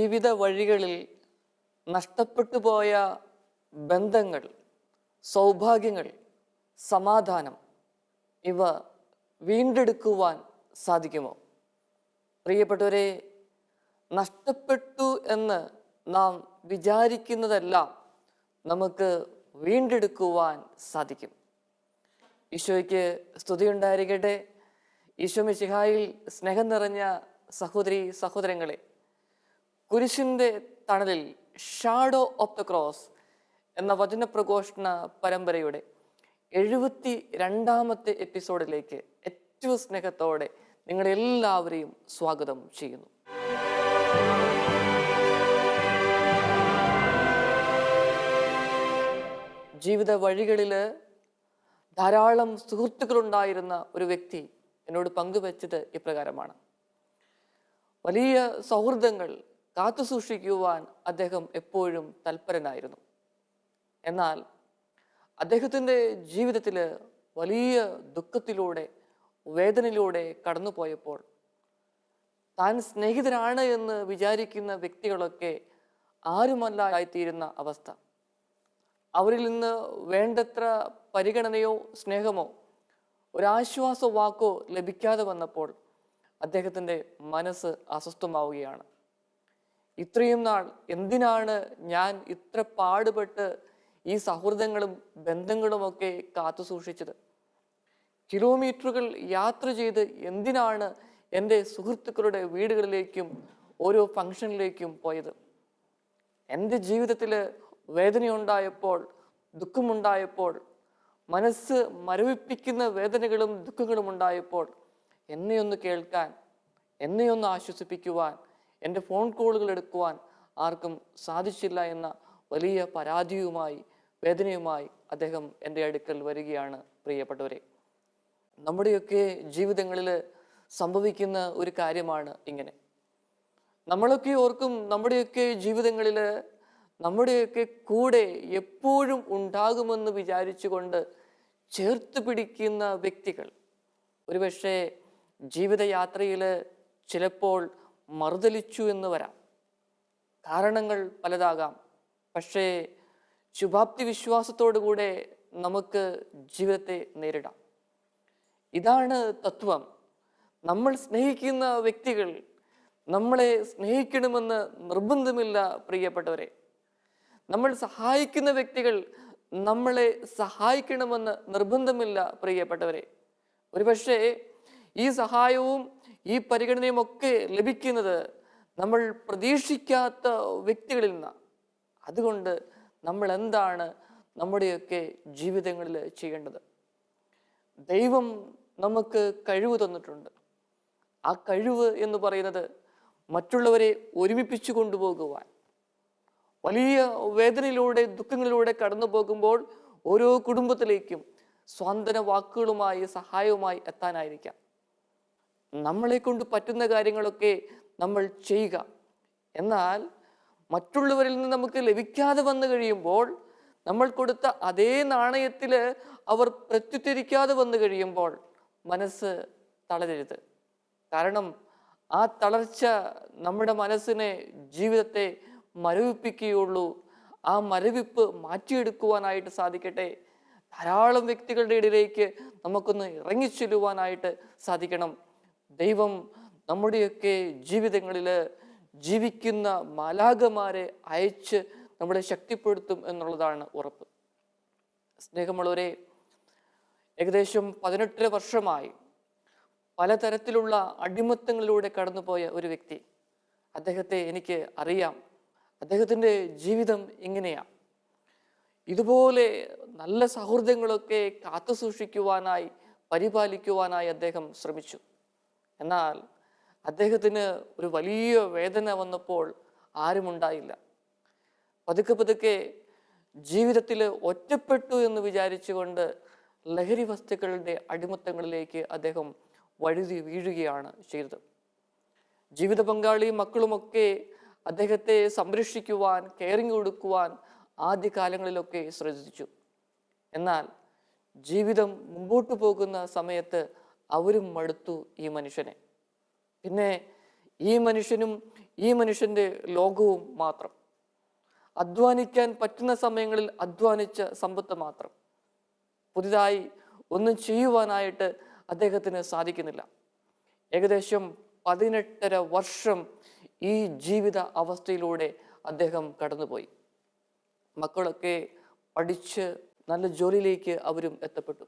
ജീവിത വഴികളിൽ നഷ്ടപ്പെട്ടു പോയ ബന്ധങ്ങൾ, സൗഭാഗ്യങ്ങൾ, സമാധാനം ഇവ വീണ്ടെടുക്കുവാൻ സാധിക്കുമോ? പ്രിയപ്പെട്ടവരെ, നഷ്ടപ്പെട്ടു എന്ന് നാം വിചാരിക്കുന്നതെല്ലാം നമുക്ക് വീണ്ടെടുക്കുവാൻ സാധിക്കും. ഈശോയ്ക്ക് സ്തുതിയുണ്ടായിരിക്കട്ടെ. ഈശോ മിശിഹായിൽ സ്നേഹം നിറഞ്ഞ സഹോദരി സഹോദരങ്ങളെ, കുരിശിൻ്റെ തണലിൽ ഷാഡോ ഓഫ് ദ ക്രോസ് എന്ന വചനപ്രഘോഷണ പരമ്പരയുടെ 72ാമത്തെ എപ്പിസോഡിലേക്ക് ഏറ്റവും സ്നേഹത്തോടെ നിങ്ങളെല്ലാവരെയും സ്വാഗതം ചെയ്യുന്നു. ജീവിത വഴികളിൽ ധാരാളം സുഹൃത്തുക്കളുണ്ടായിരുന്ന ഒരു വ്യക്തി എന്നോട് പങ്കുവച്ചത് ഇപ്രകാരമാണ്. വലിയ സൗഹൃദങ്ങൾ കാത്തു സൂക്ഷിക്കുവാൻ അദ്ദേഹം എപ്പോഴും തൽപരനായിരുന്നു. എന്നാൽ അദ്ദേഹത്തിൻ്റെ ജീവിതത്തിൽ വലിയ ദുഃഖത്തിലൂടെ, വേദനയിലൂടെ കടന്നുപോയപ്പോൾ താൻ സ്നേഹിതരാണ് എന്ന് വിചാരിക്കുന്ന വ്യക്തികളൊക്കെ ആരുമല്ലായിത്തീരുന്ന അവസ്ഥ, അവരിൽ നിന്ന് വേണ്ടത്ര പരിഗണനയോ സ്നേഹമോ ഒരാശ്വാസ വാക്കോ ലഭിക്കാതെ വന്നപ്പോൾ അദ്ദേഹത്തിൻ്റെ മനസ്സ് അസ്വസ്ഥമാവുകയാണ്. ഇത്രയും നാൾ എന്തിനാണ് ഞാൻ ഇത്ര പാടുപെട്ട് ഈ സൗഹൃദങ്ങളും ബന്ധങ്ങളുമൊക്കെ കാത്തു സൂക്ഷിച്ചത്? കിലോമീറ്ററുകൾ യാത്ര ചെയ്ത് എന്തിനാണ് എൻ്റെ സുഹൃത്തുക്കളുടെ വീടുകളിലേക്കും ഓരോ ഫംഗ്ഷനിലേക്കും പോയത്? എൻ്റെ ജീവിതത്തിൽ വേദനയുണ്ടായപ്പോൾ, ദുഃഖമുണ്ടായപ്പോൾ, മനസ്സ് മരവിപ്പിക്കുന്ന വേദനകളും ദുഃഖങ്ങളും ഉണ്ടായപ്പോൾ എന്നെയൊന്ന് കേൾക്കാൻ, എന്നെയൊന്ന് ആശ്വസിപ്പിക്കുവാൻ, എൻ്റെ ഫോൺ കോളുകൾ എടുക്കുവാൻ ആർക്കും സാധിച്ചില്ല എന്ന വലിയ പരാതിയുമായി, വേദനയുമായി അദ്ദേഹം എൻ്റെ അടുക്കൽ വരികയാണ്. പ്രിയപ്പെട്ടവരെ, നമ്മുടെയൊക്കെ ജീവിതങ്ങളിൽ സംഭവിക്കുന്ന ഒരു കാര്യമാണ് ഇങ്ങനെ. നമ്മളൊക്കെ ഓർക്കും, നമ്മുടെയൊക്കെ ജീവിതങ്ങളിൽ നമ്മുടെയൊക്കെ കൂടെ എപ്പോഴും ഉണ്ടാകുമെന്ന് വിചാരിച്ചുകൊണ്ട് ചേർത്ത് പിടിക്കുന്ന വ്യക്തികൾ ഒരുപക്ഷെ ജീവിതയാത്രയിൽ ചിലപ്പോൾ മറുതലിച്ചു എന്ന് വരാം. കാരണങ്ങൾ പലതാകാം. പക്ഷേ ശുഭാപ്തി വിശ്വാസത്തോടുകൂടെ നമുക്ക് ജീവിതത്തെ നേരിടാം. ഇതാണ് തത്വം. നമ്മൾ സ്നേഹിക്കുന്ന വ്യക്തികൾ നമ്മളെ സ്നേഹിക്കണമെന്ന് നിർബന്ധമില്ല. പ്രിയപ്പെട്ടവരെ, നമ്മൾ സഹായിക്കുന്ന വ്യക്തികൾ നമ്മളെ സഹായിക്കണമെന്ന് നിർബന്ധമില്ല. പ്രിയപ്പെട്ടവരെ, ഒരുപക്ഷെ ഈ സഹായവും ഈ പരിഗണനയും ഒക്കെ ലഭിക്കുന്നത് നമ്മൾ പ്രതീക്ഷിക്കാത്ത വ്യക്തികളിൽ നിന്നാണ്. അതുകൊണ്ട് നമ്മൾ എന്താണ് നമ്മുടെയൊക്കെ ജീവിതങ്ങളിൽ ചെയ്യേണ്ടത്? ദൈവം നമുക്ക് കഴിവ് തന്നിട്ടുണ്ട്. ആ കഴിവ് എന്ന് പറയുന്നത് മറ്റുള്ളവരെ ഒരുമിപ്പിച്ചു കൊണ്ടുപോകുവാൻ, വലിയ വേദനയിലൂടെ, ദുഃഖങ്ങളിലൂടെ കടന്നു പോകുമ്പോൾ ഓരോ കുടുംബത്തിലേക്കും സ്വാന്തന വാക്കുകളുമായി, സഹായവുമായി എത്താനായിരിക്കാം. നമ്മളെ കൊണ്ട് പറ്റുന്ന കാര്യങ്ങളൊക്കെ നമ്മൾ ചെയ്യുക. എന്നാൽ മറ്റുള്ളവരിൽ നിന്ന് നമുക്ക് ലഭിക്കാതെ വന്നു കഴിയുമ്പോൾ, നമ്മൾ കൊടുത്ത അതേ നാണയത്തിൽ അവർ പ്രത്യുത്തരിക്കാതെ വന്നു കഴിയുമ്പോൾ മനസ്സ് തളരരുത്. കാരണം ആ തളർച്ച നമ്മുടെ മനസ്സിനെ, ജീവിതത്തെ മരവിപ്പിക്കുകയുള്ളൂ. ആ മരവിപ്പ് മാറ്റിയെടുക്കുവാനായിട്ട് സാധിക്കട്ടെ. ധാരാളം വ്യക്തികളുടെ ഇടയിലേക്ക് നമുക്കൊന്ന് ഇറങ്ങിച്ചെല്ലുവാനായിട്ട് സാധിക്കണം. ദൈവം നമ്മുടെയൊക്കെ ജീവിതങ്ങളിൽ ജീവിക്കുന്ന മാലാഖമാരെ അയച്ച് നമ്മളെ ശക്തിപ്പെടുത്തും എന്നുള്ളതാണ് ഉറപ്പ്. സ്നേഹമുള്ളവരെ, ഏകദേശം 18 വർഷമായി പലതരത്തിലുള്ള അടിമത്തങ്ങളിലൂടെ കടന്നുപോയ ഒരു വ്യക്തി, അദ്ദേഹത്തെ എനിക്ക് അറിയാം. അദ്ദേഹത്തിൻ്റെ ജീവിതം ഇങ്ങനെയാണ്. ഇതുപോലെ നല്ല സൗഹൃദങ്ങളൊക്കെ കാത്തു സൂക്ഷിക്കുവാനായി, പരിപാലിക്കുവാനായി അദ്ദേഹം ശ്രമിച്ചു. എന്നാൽ അദ്ദേഹത്തിന് ഒരു വലിയ വേദന വന്നപ്പോൾ ആരുമുണ്ടായില്ല. പതുക്കെ പതുക്കെ ജീവിതത്തിൽ ഒറ്റപ്പെട്ടു എന്ന് വിചാരിച്ചുകൊണ്ട് ലഹരി വസ്തുക്കളുടെ അടിമത്തങ്ങളിലേക്ക് അദ്ദേഹം വഴുതി വീഴുകയാണ് ചെയ്തത്. ജീവിത പങ്കാളിയും മക്കളുമൊക്കെ അദ്ദേഹത്തെ സംരക്ഷിക്കുവാൻ, കെയറിങ് കൊടുക്കുവാൻ ആദ്യകാലങ്ങളിലൊക്കെ ശ്രദ്ധിച്ചു. എന്നാൽ ജീവിതം മുമ്പോട്ട് പോകുന്ന സമയത്ത് അവരും മടുത്തു ഈ മനുഷ്യനെ. പിന്നെ ഈ മനുഷ്യനും ഈ മനുഷ്യൻ്റെ ലോകവും മാത്രം. അധ്വാനിക്കാൻ പറ്റുന്ന സമയങ്ങളിൽ അധ്വാനിച്ച സമ്പത്ത് മാത്രം. പുതിയതായി ഒന്നും ചെയ്യുവാനായിട്ട് അദ്ദേഹത്തിന് സാധിക്കുന്നില്ല. ഏകദേശം 18.5 വർഷം ഈ ജീവിത അവസ്ഥയിലൂടെ അദ്ദേഹം കടന്നുപോയി. മക്കളൊക്കെ പഠിച്ച് നല്ല ജോലിയിലേക്ക് അവരും എത്തപ്പെട്ടു.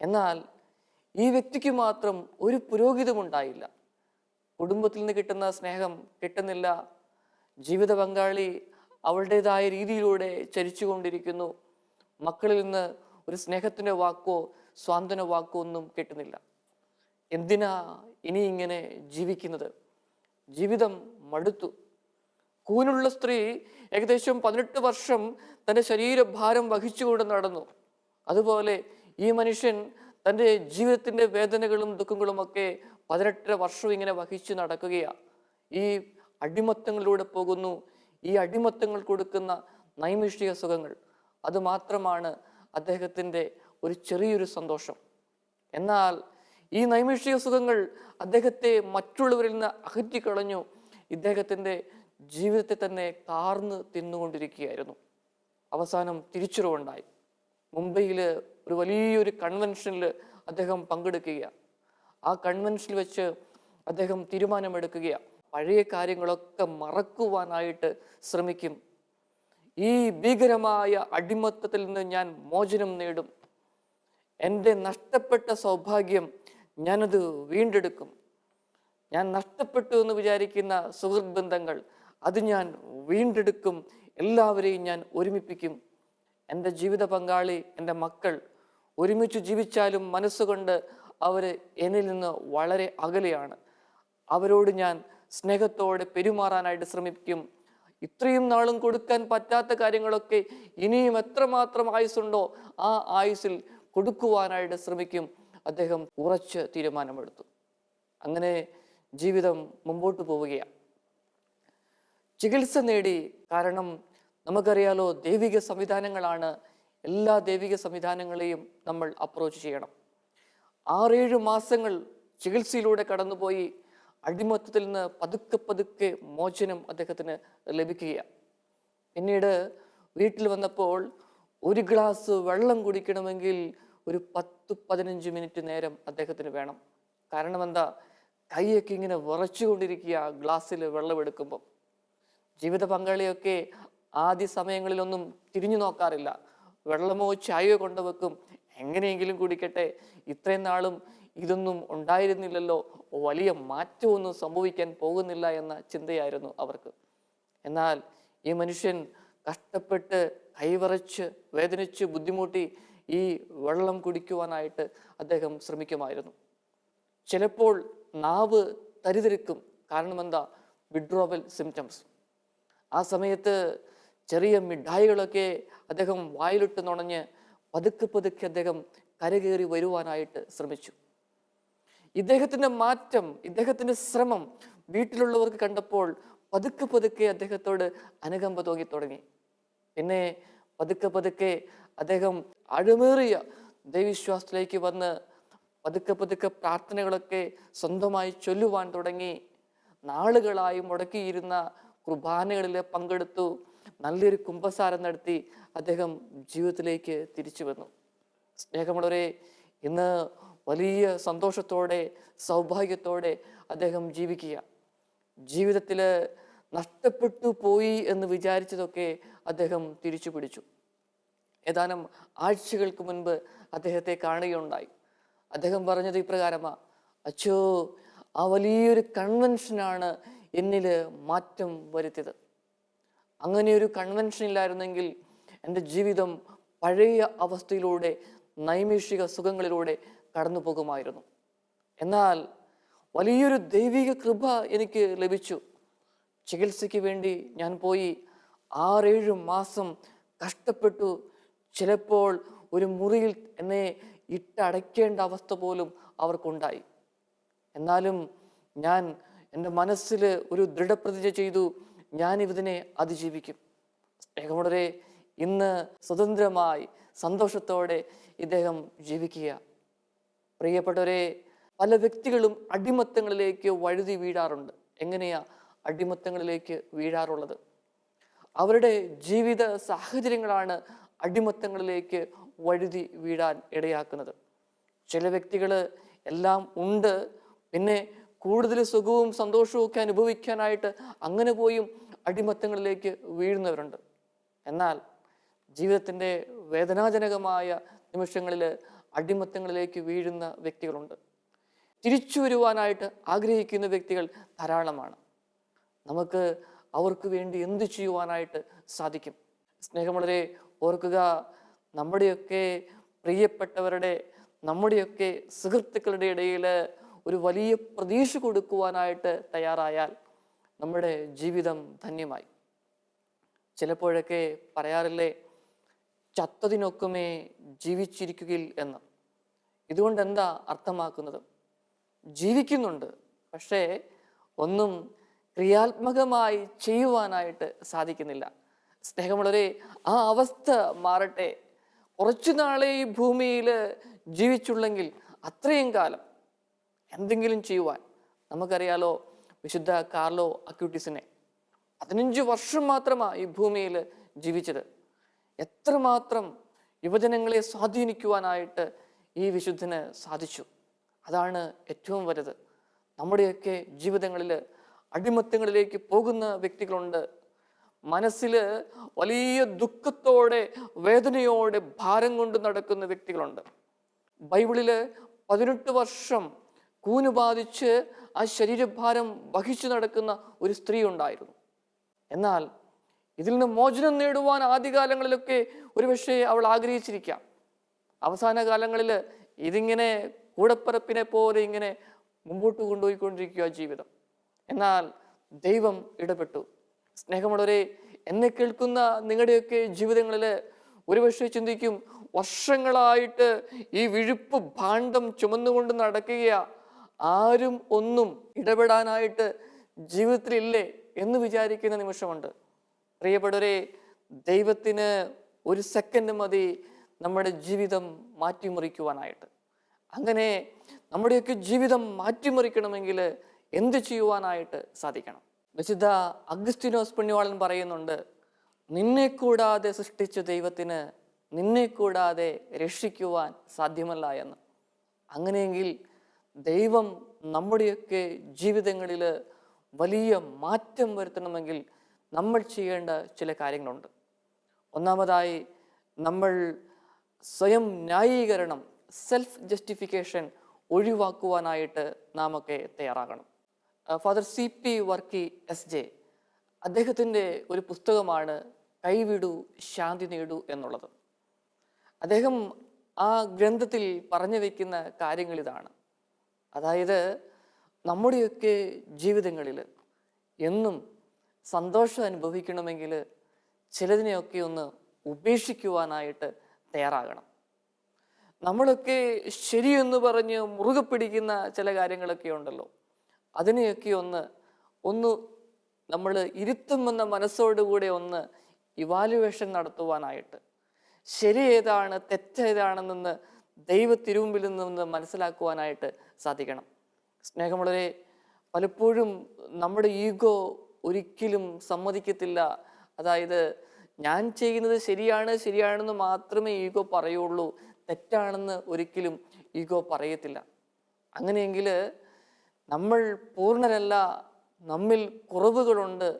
എന്നാൽ ഈ വ്യക്തിക്ക് മാത്രം ഒരു പുരോഗതിയുമുണ്ടായില്ല. കുടുംബത്തിൽ നിന്ന് കിട്ടുന്ന സ്നേഹം കിട്ടുന്നില്ല. ജീവിത പങ്കാളി അവളുടേതായ രീതിയിലൂടെ ചരിച്ചുകൊണ്ടിരിക്കുന്നു. മക്കളിൽ നിന്ന് ഒരു സ്നേഹത്തിൻ്റെ വാക്കോ സ്വാന്തന വാക്കോ ഒന്നും കിട്ടുന്നില്ല. എന്തിനാ ഇനി ഇങ്ങനെ ജീവിക്കുന്നത്? ജീവിതം മടുത്തു. കൂനുള്ള സ്ത്രീ ഏകദേശം 18 വർഷം തൻ്റെ ശരീരഭാരം വഹിച്ചുകൊണ്ട് നടന്നു. അതുപോലെ ഈ മനുഷ്യൻ തൻ്റെ ജീവിതത്തിൻ്റെ വേദനകളും ദുഃഖങ്ങളും ഒക്കെ 18 വർഷം ഇങ്ങനെ വഹിച്ചു നടക്കുകയാണ്. ഈ അടിമത്തങ്ങളിലൂടെ പോകുന്നു. ഈ അടിമത്തങ്ങൾ കൊടുക്കുന്ന നൈമിഷിക സുഖങ്ങൾ, അത് മാത്രമാണ് അദ്ദേഹത്തിൻ്റെ ഒരു ചെറിയൊരു സന്തോഷം. എന്നാൽ ഈ നൈമിഷിക സുഖങ്ങൾ അദ്ദേഹത്തെ മറ്റുള്ളവരിൽ നിന്ന് അകറ്റിക്കളഞ്ഞു. ഇദ്ദേഹത്തിൻ്റെ ജീവിതത്തെ തന്നെ കാർന്ന് തിന്നുകൊണ്ടിരിക്കുകയായിരുന്നു. അവസാനം തിരിച്ചറിവുണ്ടായി. മുംബൈയിൽ ഒരു വലിയൊരു കൺവെൻഷനിൽ അദ്ദേഹം പങ്കെടുക്കുകയാണ്. ആ കൺവെൻഷനിൽ വെച്ച് അദ്ദേഹം തീരുമാനമെടുക്കുകയാണ്, പഴയ കാര്യങ്ങളൊക്കെ മറക്കുവാനായിട്ട് ശ്രമിക്കും. ഈ ഭീകരമായ അടിമത്തത്തിൽ നിന്ന് ഞാൻ മോചനം നേടും. എൻ്റെ നഷ്ടപ്പെട്ട സൗഭാഗ്യം ഞാനത് വീണ്ടെടുക്കും. ഞാൻ നഷ്ടപ്പെട്ടു എന്ന് വിചാരിക്കുന്ന സുഹൃത്ത് ബന്ധങ്ങൾ അത് ഞാൻ വീണ്ടെടുക്കും. എല്ലാവരെയും ഞാൻ ഒരുമിപ്പിക്കും. എൻ്റെ ജീവിത പങ്കാളി, എൻ്റെ മക്കൾ ഒരുമിച്ച് ജീവിച്ചാലും മനസ്സുകൊണ്ട് അവർ എന്നിൽ നിന്ന് വളരെ അകലെയാണ്. അവരോട് ഞാൻ സ്നേഹത്തോടെ പെരുമാറാനായിട്ട് ശ്രമിക്കും. ഇത്രയും നാളും കൊടുക്കാൻ പറ്റാത്ത കാര്യങ്ങളൊക്കെ ഇനിയും എത്രമാത്രം ആയുസ്സുണ്ടോ ആ ആയുസ്സിൽ കൊടുക്കുവാനായിട്ട് ശ്രമിക്കും. അദ്ദേഹം ഉറച്ച് തീരുമാനമെടുത്തു. അങ്ങനെ ജീവിതം മുമ്പോട്ട് പോവുകയാണ്. ചികിത്സ നേടി. കാരണം നമുക്കറിയാലോ, ദൈവിക സംവിധാനങ്ങളാണ്. എല്ലാ ദൈവിക സംവിധാനങ്ങളെയും നമ്മൾ അപ്രോച്ച് ചെയ്യണം. 6-7 മാസങ്ങൾ ചികിത്സയിലൂടെ കടന്നുപോയി. അടിമത്തത്തിൽ നിന്ന് പതുക്കെ പതുക്കെ മോചനം അദ്ദേഹത്തിന് ലഭിക്കുകയാണ്. പിന്നീട് വീട്ടിൽ വന്നപ്പോൾ ഒരു ഗ്ലാസ് വെള്ളം കുടിക്കണമെങ്കിൽ ഒരു 10-15 മിനിറ്റ് നേരം അദ്ദേഹത്തിന് വേണം. കാരണം എന്താ? കൈയൊക്കെ ഇങ്ങനെ വിറച്ചുകൊണ്ടിരിക്കുക ഗ്ലാസ്സിൽ വെള്ളം എടുക്കുമ്പോൾ. ജീവിത പങ്കാളിയൊക്കെ ആദ്യ സമയങ്ങളിലൊന്നും തിരിഞ്ഞു നോക്കാറില്ല. വെള്ളമോ ചായയോ കൊണ്ടുവെക്കും, എങ്ങനെയെങ്കിലും കുടിക്കട്ടെ, ഇത്രയും നാളും ഇതൊന്നും ഉണ്ടായിരുന്നില്ലല്ലോ, വലിയ മാറ്റമൊന്നും സംഭവിക്കാൻ പോകുന്നില്ല എന്ന ചിന്തയായിരുന്നു അവർക്ക്. എന്നാൽ ഈ മനുഷ്യൻ കഷ്ടപ്പെട്ട് കൈവറച്ച് വേദനിച്ച് ബുദ്ധിമുട്ടി ഈ വെള്ളം കുടിക്കുവാനായിട്ട് അദ്ദേഹം ശ്രമിക്കുമായിരുന്നു. ചിലപ്പോൾ നാവ് തരിതരിക്കും. കാരണം എന്താ? Withdrawal symptoms. ആ സമയത്ത് ചെറിയ മിഠായികളൊക്കെ അദ്ദേഹം വായിലിട്ട് നുണഞ്ഞ് പതുക്കെ പതുക്കെ അദ്ദേഹം കരകയറി വരുവാനായിട്ട് ശ്രമിച്ചു. ഇദ്ദേഹത്തിൻ്റെ മാറ്റം, ഇദ്ദേഹത്തിൻ്റെ ശ്രമം വീട്ടിലുള്ളവർക്ക് കണ്ടപ്പോൾ പതുക്കെ പതുക്കെ അദ്ദേഹത്തോട് അനുകമ്പ തോന്നി തുടങ്ങി. പിന്നെ പതുക്കെ പതുക്കെ അദ്ദേഹം ആഴമേറിയ ദൈവവിശ്വാസത്തിലേക്ക് വന്ന് പതുക്കെ പതുക്കെ പ്രാർത്ഥനകളൊക്കെ സ്വന്തമായി ചൊല്ലുവാൻ തുടങ്ങി. നാളുകളായി മുടക്കിയിരുന്ന കുർബാനകളിൽ പങ്കെടുത്തു. നല്ലൊരു കുമ്പസാരം നടത്തി അദ്ദേഹം ജീവിതത്തിലേക്ക് തിരിച്ചു വന്നു. സ്നേഹമുള്ളവരെ, ഇന്ന് വലിയ സന്തോഷത്തോടെ സൗഭാഗ്യത്തോടെ അദ്ദേഹം ജീവിക്കുക. ജീവിതത്തിൽ നഷ്ടപ്പെട്ടു പോയി എന്ന് വിചാരിച്ചതൊക്കെ അദ്ദേഹം തിരിച്ചു പിടിച്ചു. ഏതാനും ആഴ്ചകൾക്ക് മുൻപ് അദ്ദേഹത്തെ കാണുകയുണ്ടായി. അദ്ദേഹം പറഞ്ഞത് ഇപ്രകാരമാ: അച്ചോ, ആ വലിയൊരു കൺവെൻഷനാണ് എന്നിൽ മാറ്റം വരുത്തിയത്. അങ്ങനെ ഒരു കൺവെൻഷൻ ഇല്ലായിരുന്നെങ്കിൽ എൻ്റെ ജീവിതം പഴയ അവസ്ഥയിലൂടെ നൈമിഷിക സുഖങ്ങളിലൂടെ കടന്നു പോകുമായിരുന്നു. എന്നാൽ വലിയൊരു ദൈവിക കൃപ എനിക്ക് ലഭിച്ചു. ചികിത്സയ്ക്ക് വേണ്ടി ഞാൻ പോയി. 6-7 മാസം കഷ്ടപ്പെട്ടു. ചിലപ്പോൾ ഒരു മുറിയിൽ എന്നെ ഇട്ടടയ്ക്കേണ്ട അവസ്ഥ പോലും അവർക്കുണ്ടായി. എന്നാലും ഞാൻ എൻ്റെ മനസ്സിൽ ഒരു ദൃഢപ്രതിജ്ഞ ചെയ്തു, ഞാൻ ഇതിനെ അതിജീവിക്കും. സ്നേഹമുള്ളവരെ, ഇന്ന് സ്വതന്ത്രമായി സന്തോഷത്തോടെ ഇദ്ദേഹം ജീവിക്കുക. പ്രിയപ്പെട്ടവരെ, പല വ്യക്തികളും അടിമത്തങ്ങളിലേക്ക് വഴുതി വീഴാറുണ്ട്. എങ്ങനെയാ അടിമത്തങ്ങളിലേക്ക് വീഴാറുള്ളത്? അവരുടെ ജീവിത സാഹചര്യങ്ങളാണ് അടിമത്തങ്ങളിലേക്ക് വഴുതി വീഴാൻ ഇടയാക്കുന്നത്. ചില വ്യക്തികൾ എല്ലാം ഉണ്ട്, പിന്നെ കൂടുതൽ സുഖവും സന്തോഷവും ഒക്കെ അനുഭവിക്കാനായിട്ട് അങ്ങനെ പോയും അടിമത്തങ്ങളിലേക്ക് വീഴുന്നവരുണ്ട്. എന്നാൽ ജീവിതത്തിൻ്റെ വേദനാജനകമായ നിമിഷങ്ങളിൽ അടിമത്തങ്ങളിലേക്ക് വീഴുന്ന വ്യക്തികളുണ്ട്. തിരിച്ചു വരുവാനായിട്ട് ആഗ്രഹിക്കുന്ന വ്യക്തികൾ ധാരാളമാണ്. നമുക്ക് അവർക്ക് വേണ്ടി എന്ത് ചെയ്യുവാനായിട്ട് സാധിക്കും? സ്നേഹമുള്ളവരെ, ഓർക്കുക, നമ്മുടെയൊക്കെ പ്രിയപ്പെട്ടവരുടെ, നമ്മുടെയൊക്കെ സുഹൃത്തുക്കളുടെ ഇടയിൽ ഒരു വലിയ പ്രതീക്ഷ കൊടുക്കുവാനായിട്ട് തയ്യാറായാൽ നമ്മുടെ ജീവിതം ധന്യമായി. ചിലപ്പോഴൊക്കെ പറയാറില്ലേ, ചത്തതിനൊക്കുമേ ജീവിച്ചിരിക്കുകയിൽ എന്ന്. ഇതുകൊണ്ട് എന്താ അർത്ഥമാക്കുന്നത്? ജീവിക്കുന്നുണ്ട്, പക്ഷേ ഒന്നും ക്രിയാത്മകമായി ചെയ്യുവാനായിട്ട് സാധിക്കുന്നില്ല. സ്നേഹമുള്ളവരെ, ആ അവസ്ഥ മാറട്ടെ. കുറച്ചു നാളെ ഈ ഭൂമിയിൽ ജീവിച്ചുള്ളെങ്കിൽ അത്രയും കാലം എന്തെങ്കിലും ചെയ്യുവാൻ. നമുക്കറിയാലോ വിശുദ്ധ കാർലോ അക്യൂട്ടിസിനെ. 15 വർഷം മാത്രമാണ് ഈ ഭൂമിയിൽ ജീവിച്ചത്. എത്രമാത്രം യുവജനങ്ങളെ സ്വാധീനിക്കുവാനായിട്ട് ഈ വിശുദ്ധന് സാധിച്ചു. അതാണ് ഏറ്റവും വലുത്. നമ്മുടെയൊക്കെ ജീവിതങ്ങളിൽ അടിമത്തങ്ങളിലേക്ക് പോകുന്ന വ്യക്തികളുണ്ട്. മനസ്സിൽ വലിയ ദുഃഖത്തോടെ, വേദനയോടെ, ഭാരം കൊണ്ട് നടക്കുന്ന വ്യക്തികളുണ്ട്. ബൈബിളിൽ 18 വർഷം കൂന് ബാധിച്ച് ആ ശരീരഭാരം വഹിച്ചു നടക്കുന്ന ഒരു സ്ത്രീ ഉണ്ടായിരുന്നു. എന്നാൽ ഇതിൽ നിന്ന് മോചനം നേടുവാൻ ആദ്യകാലങ്ങളിലൊക്കെ ഒരുപക്ഷെ അവൾ ആഗ്രഹിച്ചിരിക്കാം. അവസാന കാലങ്ങളിൽ ഇതിങ്ങനെ കൂടപ്പിറപ്പിനെ പോലെ ഇങ്ങനെ മുമ്പോട്ട് കൊണ്ടുപോയിക്കൊണ്ടിരിക്കുക ജീവിതം. എന്നാൽ ദൈവം ഇടപെട്ടു. സ്നേഹമുള്ളവരെ, എന്നെ കേൾക്കുന്ന നിങ്ങളുടെയൊക്കെ ജീവിതങ്ങളിൽ ഒരുപക്ഷെ ചിന്തിക്കും, വർഷങ്ങളായിട്ട് ഈ വിഴുപ്പ് ഭാണ്ഡം ചുമന്നുകൊണ്ട് നടക്കുകയാ, ആരും ഒന്നും ഇടപെടാനായിട്ട് ജീവിതത്തിലില്ലേ എന്ന് വിചാരിക്കുന്ന നിമിഷമുണ്ട്. പ്രിയപ്പെട്ടവരെ, ദൈവത്തിന് ഒരു സെക്കൻഡ് മതി നമ്മുടെ ജീവിതം മാറ്റിമറിക്കുവാനായിട്ട്. അങ്ങനെ നമ്മുടെയൊക്കെ ജീവിതം മാറ്റിമറിക്കണമെങ്കിൽ എന്ത് ചെയ്യുവാനായിട്ട് സാധിക്കണം? വിശുദ്ധ അഗസ്തീനോസ് പുണ്യവാളൻ പറയുന്നുണ്ട്, നിന്നെ കൂടാതെ സൃഷ്ടിച്ച ദൈവത്തിന് നിന്നെ കൂടാതെ രക്ഷിക്കുവാൻ സാധ്യമല്ല എന്ന്. അങ്ങനെയെങ്കിൽ ദൈവം നമ്മുടെയൊക്കെ ജീവിതങ്ങളിൽ വലിയ മാറ്റം വരുത്തണമെങ്കിൽ നമ്മൾ ചെയ്യേണ്ട ചില കാര്യങ്ങളുണ്ട്. ഒന്നാമതായി, നമ്മൾ സ്വയം ന്യായീകരണം, സെൽഫ് ജസ്റ്റിഫിക്കേഷൻ ഒഴിവാക്കുവാനായിട്ട് നാം ഒക്കെ തയ്യാറാകണം. ഫാദർ CP വർക്കി SJ, അദ്ദേഹത്തിൻ്റെ ഒരു പുസ്തകമാണ് കൈവിടൂ ശാന്തി നേടൂ എന്നുള്ളത്. അദ്ദേഹം ആ ഗ്രന്ഥത്തിൽ പറഞ്ഞു വയ്ക്കുന്ന കാര്യങ്ങൾ ഇതാണ്. അതായത്, നമ്മുടെയൊക്കെ ജീവിതങ്ങളിൽ എന്നും സന്തോഷം അനുഭവിക്കണമെങ്കിൽ ചിലതിനെയൊക്കെ ഒന്ന് ഉപേക്ഷിക്കുവാനായിട്ട് തയ്യാറാകണം. നമ്മളൊക്കെ ശരിയെന്ന് പറഞ്ഞ് മുറുകെ പിടിക്കുന്ന ചില കാര്യങ്ങളൊക്കെ ഉണ്ടല്ലോ, അതിനെയൊക്കെ ഒന്ന് നമ്മൾ ഇരുത്തുമെന്ന മനസ്സോടുകൂടെ ഒന്ന് ഇവാലുവേഷൻ നടത്തുവാനായിട്ട്, ശരി ഏതാണ് തെറ്റേതാണെന്ന് ദൈവ തിരുമുമ്പിൽ നിന്ന് മനസ്സിലാക്കുവാനായിട്ട് സാധിക്കണം. സ്നേഹമുള്ളവരെ, പലപ്പോഴും നമ്മുടെ ഈഗോ ഒരിക്കലും സമ്മതിക്കത്തില്ല. അതായത്, ഞാൻ ചെയ്യുന്നത് ശരിയാണെന്ന് മാത്രമേ ഈഗോ പറയുള്ളൂ, തെറ്റാണെന്ന് ഒരിക്കലും ഈഗോ പറയത്തില്ല. അങ്ങനെയെങ്കിൽ നമ്മൾ പൂർണ്ണരല്ല, നമ്മിൽ കുറവുകളുണ്ട്.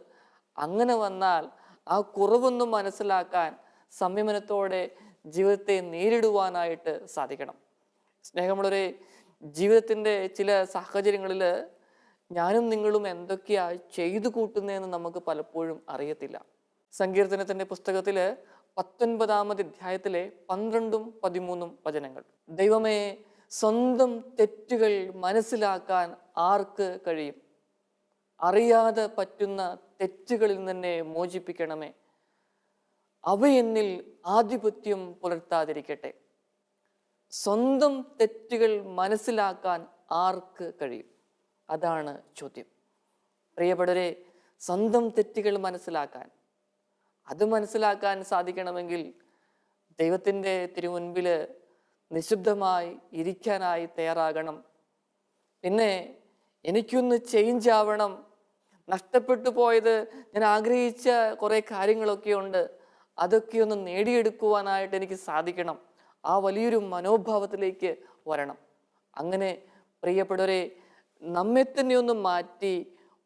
അങ്ങനെ വന്നാൽ ആ കുറവൊന്നും മനസ്സിലാക്കാൻ സംയമനത്തോടെ ജീവിതത്തെ നേരിടുവാനായിട്ട് സാധിക്കണം. സ്നേഹമുള്ളവരെ, ജീവിതത്തിൻ്റെ ചില സാഹചര്യങ്ങളിൽ ഞാനും നിങ്ങളും എന്തൊക്കെയാ ചെയ്തു കൂട്ടുന്നതെന്ന് നമുക്ക് പലപ്പോഴും അറിയത്തില്ല. സങ്കീർത്തനത്തിൻ്റെ പുസ്തകത്തിൽ 19-ാമത് അധ്യായത്തിലെ 12ഉം 13ഉം വചനങ്ങൾ, ദൈവമേ, സ്വന്തം തെറ്റുകൾ മനസ്സിലാക്കാൻ ആർക്ക് കഴിയും? അറിയാതെ പറ്റുന്ന തെറ്റുകളിൽ തന്നെ മോചിപ്പിക്കണമേ. അവ എന്നിൽ ആധിപത്യം പുലർത്താതിരിക്കട്ടെ. സ്വന്തം തെറ്റുകൾ മനസ്സിലാക്കാൻ ആർക്ക് കഴിയും? അതാണ് ചോദ്യം. പ്രിയപ്പെട്ടവരെ, സ്വന്തം തെറ്റുകൾ മനസ്സിലാക്കാൻ സാധിക്കണമെങ്കിൽ ദൈവത്തിൻ്റെ തിരുമുൻപിൽ നിശബ്ദമായി ഇരിക്കാനായി തയ്യാറാകണം. പിന്നെ എനിക്കൊന്ന് ചേഞ്ച് ആവണം, നഷ്ടപ്പെട്ടു പോയത്, ഞാൻ ആഗ്രഹിച്ച കുറേ കാര്യങ്ങളൊക്കെ ഉണ്ട്, അതൊക്കെ ഒന്ന് നേടിയെടുക്കുവാനായിട്ട് എനിക്ക് സാധിക്കണം. ആ വലിയൊരു മനോഭാവത്തിലേക്ക് വരണം. അങ്ങനെ പ്രിയപ്പെട്ടവരെ, നമ്മെ തന്നെ ഒന്ന് മാറ്റി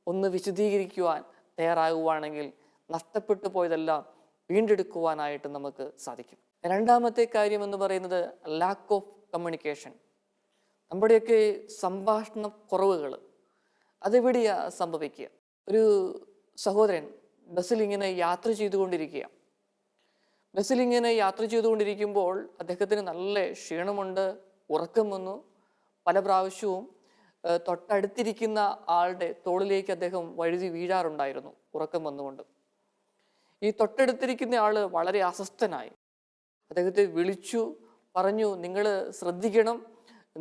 ഒന്ന് വിശദീകരിക്കുവാൻ തയ്യാറാകുവാണെങ്കിൽ നഷ്ടപ്പെട്ടു പോയതെല്ലാം വീണ്ടെടുക്കുവാനായിട്ട് നമുക്ക് സാധിക്കും. രണ്ടാമത്തെ കാര്യം എന്ന് പറയുന്നത് ലാക്ക് ഓഫ് കമ്മ്യൂണിക്കേഷൻ. നമ്മുടെയൊക്കെ സംഭാഷണ കുറവുകൾ അതെവിടെയാ സംഭവിക്കുക? ഒരു സഹോദരൻ ബസ്സിൽ ഇങ്ങനെ യാത്ര ചെയ്തുകൊണ്ടിരിക്കുമ്പോൾ അദ്ദേഹത്തിന് നല്ല ക്ഷീണമുണ്ട്, ഉറക്കം വന്നു. പല പ്രാവശ്യവും തൊട്ടടുത്തിരിക്കുന്ന ആളുടെ തോളിലേക്ക് അദ്ദേഹം വഴുതി വീഴാറുണ്ടായിരുന്നു ഉറക്കം വന്നുകൊണ്ട്. ഈ തൊട്ടടുത്തിരിക്കുന്ന ആള് വളരെ അസ്വസ്ഥനായി. അദ്ദേഹത്തെ വിളിച്ചു പറഞ്ഞു, നിങ്ങൾ ശ്രദ്ധിക്കണം,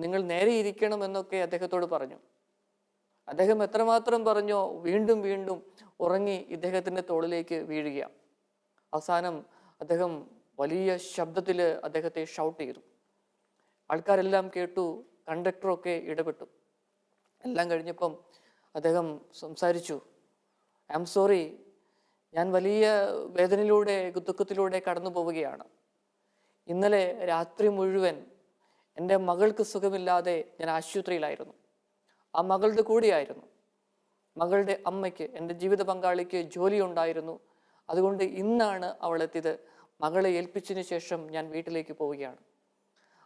നിങ്ങൾ നേരെ ഇരിക്കണം എന്നൊക്കെ അദ്ദേഹത്തോട് പറഞ്ഞു. അദ്ദേഹം എത്രമാത്രം പറഞ്ഞോ വീണ്ടും വീണ്ടും ഉറങ്ങി ഇദ്ദേഹത്തിൻ്റെ തോളിലേക്ക് വീഴുക. അവസാനം അദ്ദേഹം വലിയ ശബ്ദത്തിൽ അദ്ദേഹത്തെ ഷൗട്ട് ചെയ്തു. ആൾക്കാരെല്ലാം കേട്ടു, കണ്ടക്ടറൊക്കെ ഇടപെട്ടു. എല്ലാം കഴിഞ്ഞപ്പം അദ്ദേഹം സംസാരിച്ചു, ഐ ആം സോറി, ഞാൻ വലിയ വേദനയിലൂടെ ദുഃഖത്തിലൂടെ കടന്നു പോവുകയാണ്. ഇന്നലെ രാത്രി മുഴുവൻ എൻ്റെ മകൾക്ക് സുഖമില്ലാതെ ഞാൻ ആശുപത്രിയിലായിരുന്നു. ആ മകളുടെ കൂടെയായിരുന്നു. മകളുടെ അമ്മയ്ക്ക്, എൻ്റെ ജീവിത പങ്കാളിക്ക് ജോലി ഉണ്ടായിരുന്നു. അതുകൊണ്ട് ഇന്നാണ് അവൾ എത്തിയത്. മകളെ ഏൽപ്പിച്ചതിന് ശേഷം ഞാൻ വീട്ടിലേക്ക് പോവുകയാണ്.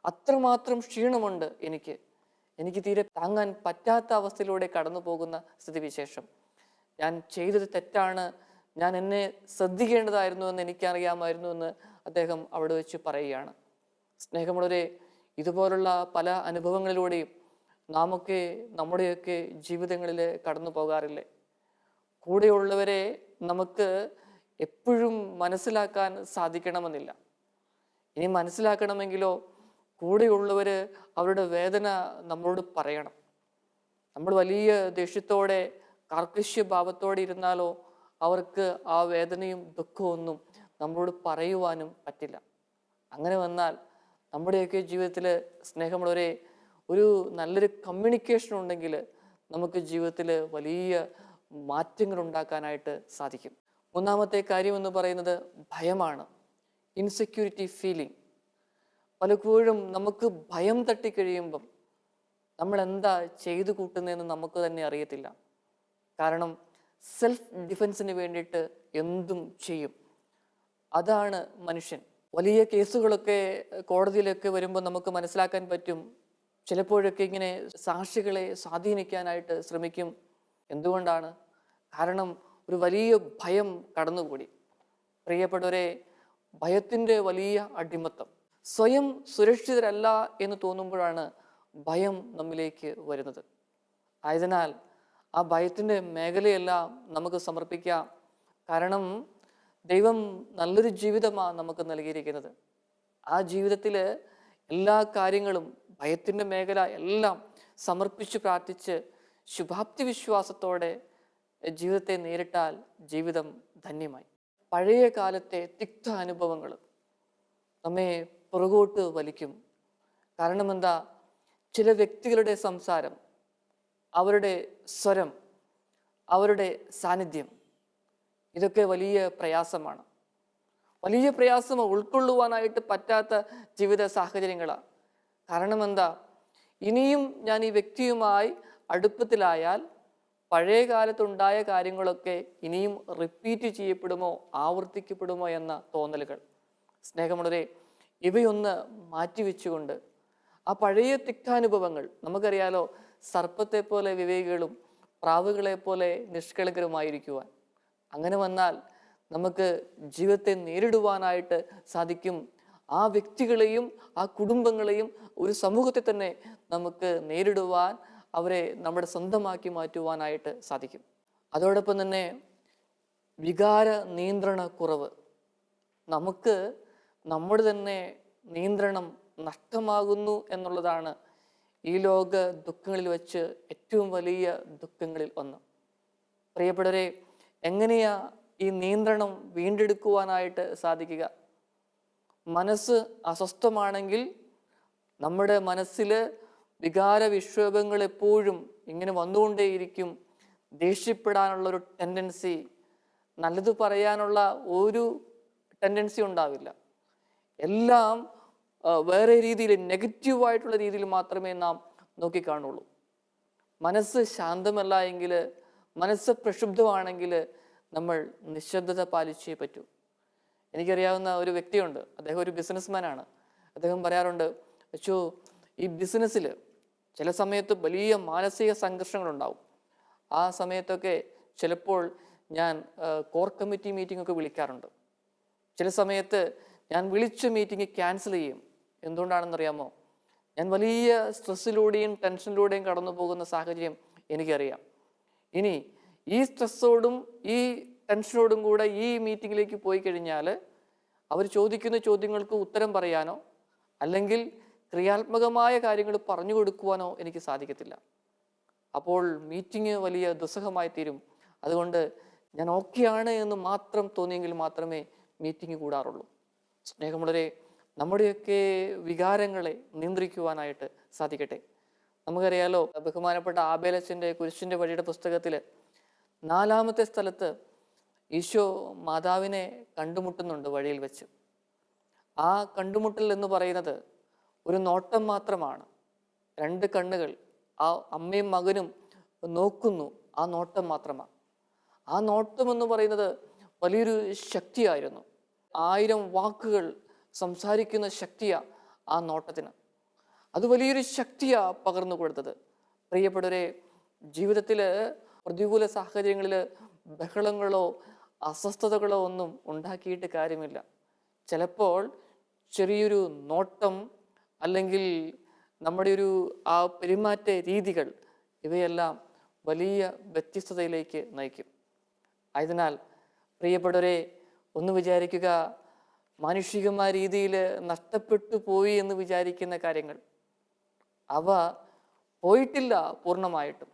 അത്രമാത്രം ക്ഷീണമുണ്ട് എനിക്ക് തീരെ താങ്ങാൻ പറ്റാത്ത അവസ്ഥയിലൂടെ കടന്നു പോകുന്ന സ്ഥിതിവിശേഷം. ഞാൻ ചെയ്തത് തെറ്റാണ്, ഞാൻ എന്നെ ശ്രദ്ധിക്കേണ്ടതായിരുന്നു എന്ന് എനിക്കറിയാമായിരുന്നു എന്ന് അദ്ദേഹം അവിടെ വെച്ച് പറയുകയാണ്. സ്നേഹമുള്ളവരെ, ഇതുപോലുള്ള പല അനുഭവങ്ങളിലൂടെയും നമ്മുടെയൊക്കെ ജീവിതങ്ങളിൽ കടന്നു പോകാറില്ലേ? കൂടെയുള്ളവരെ നമുക്ക് എപ്പോഴും മനസ്സിലാക്കാൻ സാധിക്കണമെന്നില്ല. ഇനി മനസ്സിലാക്കണമെങ്കിലോ കൂടെയുള്ളവർ അവരുടെ വേദന നമ്മളോട് പറയണം. നമ്മൾ വലിയ ദേഷ്യത്തോടെ കാർക്കശ്യഭാവത്തോടെ ഇരുന്നാലോ അവർക്ക് ആ വേദനയും ദുഃഖമൊന്നും നമ്മളോട് പറയുവാനും പറ്റില്ല. അങ്ങനെ വന്നാൽ നമ്മുടെയൊക്കെ ജീവിതത്തിൽ സ്നേഹമുള്ളവരെ ഒരു നല്ലൊരു കമ്മ്യൂണിക്കേഷൻ ഉണ്ടെങ്കിൽ നമുക്ക് ജീവിതത്തിൽ വലിയ മാറ്റങ്ങൾ ഉണ്ടാക്കാനായിട്ട് സാധിക്കും. മൂന്നാമത്തെ കാര്യം എന്ന് പറയുന്നത് ഭയമാണ്, ഇൻസെക്യൂരിറ്റി ഫീലിംഗ്. പലപ്പോഴും നമുക്ക് ഭയം തട്ടിക്കഴിയുമ്പം നമ്മൾ എന്താ ചെയ്തു കൂട്ടുന്നതെന്ന് നമുക്ക് തന്നെ അറിയത്തില്ല. കാരണം സെൽഫ് ഡിഫെൻസിന് വേണ്ടിയിട്ട് എന്തും ചെയ്യും. അതാണ് മനുഷ്യൻ. വലിയ കേസുകളൊക്കെ കോടതിയിലൊക്കെ വരുമ്പോൾ നമുക്ക് മനസ്സിലാക്കാൻ പറ്റും, ചിലപ്പോഴൊക്കെ ഇങ്ങനെ സാക്ഷികളെ സ്വാധീനിക്കാനായിട്ട് ശ്രമിക്കും. എന്തുകൊണ്ടാണ്? കാരണം ഒരു വലിയ ഭയം കടന്നുകൂടി. പ്രിയപ്പെട്ടവരെ, ഭയത്തിൻ്റെ വലിയ അടിമത്തം. സ്വയം സുരക്ഷിതരല്ല എന്ന് തോന്നുമ്പോഴാണ് ഭയം നമ്മിലേക്ക് വരുന്നത്. ആയതിനാൽ ആ ഭയത്തിൻ്റെ മേഖലയെല്ലാം നമുക്ക് സമർപ്പിക്കാം. കാരണം ദൈവം നല്ലൊരു ജീവിതമാണ് നമുക്ക് നൽകിയിരിക്കുന്നത്. ആ ജീവിതത്തിൽ എല്ലാ കാര്യങ്ങളും, ഭയത്തിൻ്റെ മേഖല എല്ലാം സമർപ്പിച്ച് പ്രാർത്ഥിച്ച് ശുഭാപ്തി വിശ്വാസത്തോടെ ജീവിതത്തെ നേരിട്ടാൽ ജീവിതം ധന്യമായി. പഴയ കാലത്തെ തിക്ത അനുഭവങ്ങൾ നമ്മെ പുറകോട്ട് വലിക്കും. കാരണം എന്താ? ചില വ്യക്തികളുടെ സംസാരം, അവരുടെ സ്വരം, അവരുടെ സാന്നിധ്യം, ഇതൊക്കെ വലിയ പ്രയാസമാണ്. വലിയ പ്രയാസം ഉൾക്കൊള്ളുവാനായിട്ട് പറ്റാത്ത ജീവിത സാഹചര്യങ്ങളാണ്. കാരണം എന്താ? ഇനിയും ഞാൻ ഈ വ്യക്തിയുമായി അടുപ്പത്തിലായാൽ പഴയ കാലത്തുണ്ടായ കാര്യങ്ങളൊക്കെ ഇനിയും റിപ്പീറ്റ് ചെയ്യപ്പെടുമോ, ആവർത്തിക്കപ്പെടുമോ എന്ന തോന്നലുകൾ. സ്നേഹമുള്ളവരെ, ഇവയൊന്ന് മാറ്റിവെച്ചുകൊണ്ട് ആ പഴയ തിക്താനുഭവങ്ങൾ, നമുക്കറിയാലോ, സർപ്പത്തെ പോലെ വിവേകികളും പ്രാവുകളെ പോലെ നിഷ്കളങ്കരുമായിരിക്കുവാൻ. അങ്ങനെ വന്നാൽ നമുക്ക് ജീവിതത്തെ നേരിടുവാനായിട്ട് സാധിക്കും. ആ വ്യക്തികളെയും ആ കുടുംബങ്ങളെയും ഒരു സമൂഹത്തെ തന്നെ നമുക്ക് നേരിടുവാൻ, അവരെ നമ്മുടെ സ്വന്തമാക്കി മാറ്റുവാനായിട്ട് സാധിക്കും. അതോടൊപ്പം തന്നെ വികാര നിയന്ത്രണ കുറവ്. നമുക്ക് നമ്മുടെ തന്നെ നിയന്ത്രണം നഷ്ടമാകുന്നു എന്നുള്ളതാണ് ഈ ലോക ദുഃഖങ്ങളിൽ വെച്ച് ഏറ്റവും വലിയ ദുഃഖങ്ങളിൽ ഒന്ന്. പ്രിയപ്പെട്ടവരെ, എങ്ങനെയാ ഈ നിയന്ത്രണം വീണ്ടെടുക്കുവാനായിട്ട് സാധിക്കുക? മനസ്സ് അസ്വസ്ഥമാണെങ്കിൽ നമ്മുടെ മനസ്സിൽ വികാര വിക്ഷോഭങ്ങൾ എപ്പോഴും ഇങ്ങനെ വന്നുകൊണ്ടേയിരിക്കും. ദേഷ്യപ്പെടാനുള്ള ഒരു ടെൻഡൻസി, നല്ലത് പറയാനുള്ള ഒരു ടെൻഡൻസി ഉണ്ടാവില്ല. എല്ലാം വേറെ രീതിയിൽ, നെഗറ്റീവായിട്ടുള്ള രീതിയിൽ മാത്രമേ നാം നോക്കിക്കാണുള്ളൂ. മനസ്സ് ശാന്തമല്ല എങ്കിൽ, മനസ്സ് പ്രക്ഷുബ്ധമാണെങ്കിൽ നമ്മൾ നിശബ്ദത പാലിച്ചേ പറ്റൂ. എനിക്കറിയാവുന്ന ഒരു വ്യക്തിയുണ്ട്. അദ്ദേഹം ഒരു ബിസിനസ്മാനാണ്. അദ്ദേഹം പറയാറുണ്ട്, അച്ചോ, ഈ ബിസിനസ്സിൽ ചില സമയത്ത് വലിയ മാനസിക സംഘർഷങ്ങളുണ്ടാവും. ആ സമയത്തൊക്കെ ചിലപ്പോൾ ഞാൻ കോർ കമ്മിറ്റി മീറ്റിംഗ് ഒക്കെ വിളിക്കാറുണ്ട്. ചില സമയത്ത് ഞാൻ വിളിച്ച മീറ്റിംഗ് ക്യാൻസൽ ചെയ്യും. എന്തുകൊണ്ടാണെന്നറിയാമോ? ഞാൻ വലിയ സ്ട്രെസ്സിലൂടെയും ടെൻഷനിലൂടെയും കടന്നു പോകുന്ന സാഹചര്യം എനിക്കറിയാം. ഇനി ഈ സ്ട്രെസ്സോടും ഈ ടെൻഷനോടും കൂടെ ഈ മീറ്റിങ്ങിലേക്ക് പോയി കഴിഞ്ഞാൽ അവർ ചോദിക്കുന്ന ചോദ്യങ്ങൾക്ക് ഉത്തരം പറയാനോ അല്ലെങ്കിൽ ക്രിയാത്മകമായ കാര്യങ്ങൾ പറഞ്ഞു കൊടുക്കുവാനോ എനിക്ക് സാധിക്കത്തില്ല. അപ്പോൾ മീറ്റിംഗ് വലിയ ദുസ്സഹമായി തീരും. അതുകൊണ്ട് ഞാൻ ഓക്കെയാണ് എന്ന് മാത്രം തോന്നിയെങ്കിൽ മാത്രമേ മീറ്റിംഗ് കൂടാറുള്ളൂ. സ്നേഹമുള്ളവരെ, നമ്മുടെയൊക്കെ വികാരങ്ങളെ നിയന്ത്രിക്കുവാനായിട്ട് സാധിക്കട്ടെ. നമുക്കറിയാലോ, ബഹുമാനപ്പെട്ട ആബേലച്ചൻ്റെ കുരിശിൻ്റെ വഴിയുടെ പുസ്തകത്തിൽ 4-ാമത്തെ സ്ഥലത്ത് ഈശോ മാതാവിനെ കണ്ടുമുട്ടുന്നുണ്ട് വഴിയിൽ വെച്ച്. ആ കണ്ടുമുട്ടൽ എന്ന് പറയുന്നത് ഒരു നോട്ടം മാത്രമാണ്. 2 കണ്ണുകൾ ആ അമ്മയും മകനും നോക്കുന്നു, ആ നോട്ടം മാത്രമാണ്. ആ നോട്ടം എന്ന് പറയുന്നത് വലിയൊരു ശക്തിയായിരുന്നു. 1000 വാക്കുകൾ സംസാരിക്കുന്ന ശക്തിയാണ് ആ നോട്ടത്തിന്. അത് വലിയൊരു ശക്തിയാണ് പകർന്നു കൊടുത്തത്. പ്രിയപ്പെട്ടവരെ, ജീവിതത്തിൽ പ്രതികൂല സാഹചര്യങ്ങളിൽ ബഹളങ്ങളോ അസ്വസ്ഥതകളോ ഒന്നും ഉണ്ടാക്കിയിട്ട് കാര്യമില്ല. ചിലപ്പോൾ ചെറിയൊരു നോട്ടം അല്ലെങ്കിൽ നമ്മുടെ ഒരു ആ പെരുമാറ്റ രീതികൾ, ഇവയെല്ലാം വലിയ വ്യത്യസ്തതയിലേക്ക് നയിക്കും. ആയതിനാൽ പ്രിയപ്പെട്ടവരെ, ഒന്ന് വിചാരിക്കുക, മാനുഷികമായ രീതിയിൽ നഷ്ടപ്പെട്ടു പോയി എന്ന് വിചാരിക്കുന്ന കാര്യങ്ങൾ, അവ പോയിട്ടില്ല പൂർണ്ണമായിട്ടും.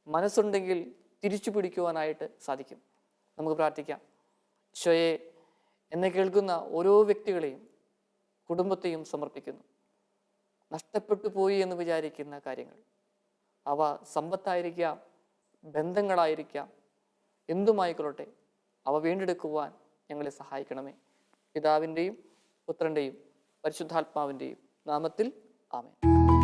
മനസ്സുണ്ടെങ്കിൽ തിരിച്ചു പിടിക്കുവാനായിട്ട് സാധിക്കും. നമുക്ക് പ്രാർത്ഥിക്കാം. ഈശോയെ, എന്നെ കേൾക്കുന്ന ഓരോ വ്യക്തികളെയും കുടുംബത്തെയും സമർപ്പിക്കുന്നു. നഷ്ടപ്പെട്ടു പോയി എന്ന് വിചാരിക്കുന്ന കാര്യങ്ങൾ, അവ സമ്പത്തായിരിക്കാം, ബന്ധങ്ങളായിരിക്കാം, എന്തുമായിക്കൊള്ളട്ടെ, അവ വീണ്ടെടുക്കുവാൻ ഞങ്ങളെ സഹായിക്കണമേ. പിതാവിൻ്റെയും പുത്രൻ്റെയും പരിശുദ്ധാത്മാവിൻ്റെയും നാമത്തിൽ ആമേൻ.